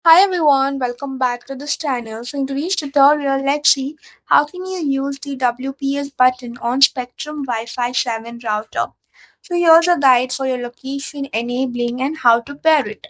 Hi everyone, welcome back to this channel. So in today's tutorial, let's see how can you use the WPS button on Spectrum Wi-Fi 7 router. So here's a guide for your location enabling and how to pair it.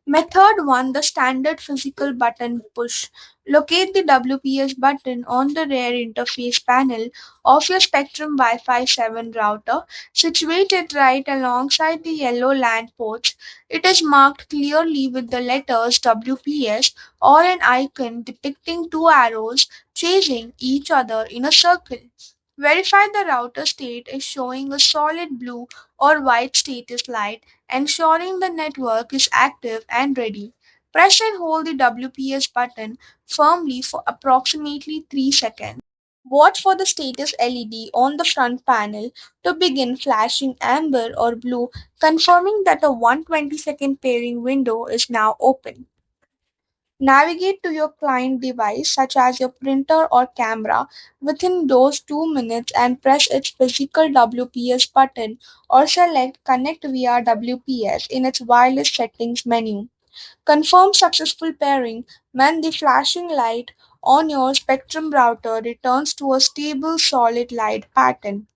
Method 1, the standard physical button push. Locate the WPS button on the rear interface panel of your Spectrum Wi-Fi 7 router, situated right alongside the yellow LAN ports. It is marked clearly with the letters WPS or an icon depicting two arrows chasing each other in a circle. Verify the router state is showing a solid blue or white status light, ensuring the network is active and ready. Press and hold the WPS button firmly for approximately 3 seconds. Watch for the status LED on the front panel to begin flashing amber or blue, confirming that a 120-second pairing window is now open. Navigate to your client device, such as your printer or camera, within those 2 minutes and press its physical WPS button or select Connect via WPS in its wireless settings menu. Confirm successful pairing when the flashing light on your Spectrum router returns to a stable solid light pattern.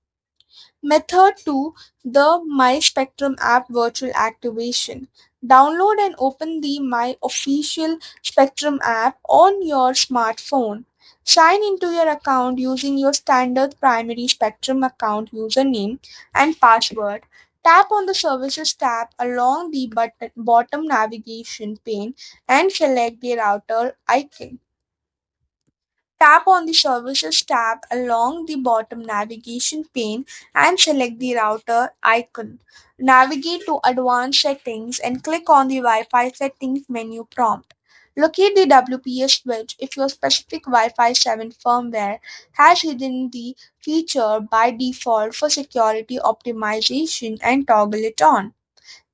Method 2, the My Spectrum app virtual activation. Download and open the My Official Spectrum app on your smartphone. Sign into your account using your standard primary Spectrum account username and password. Tap on the Services tab along the bottom navigation pane and select the router icon. Tap on the Services tab along the bottom navigation pane and select the router icon. Navigate to Advanced Settings and click on the Wi-Fi Settings menu prompt. Locate the WPS switch if your specific Wi-Fi 7 firmware has hidden the feature by default for security optimization and toggle it on.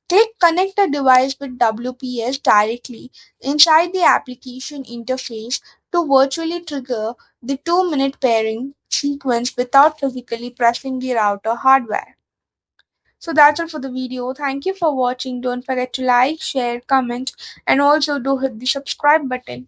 Click Connect a device with WPS directly inside the application interface to virtually trigger the 2-minute pairing sequence without physically pressing the router hardware. So that's all for the video. Thank you for watching. Don't forget to like, share, comment, and also do hit the subscribe button.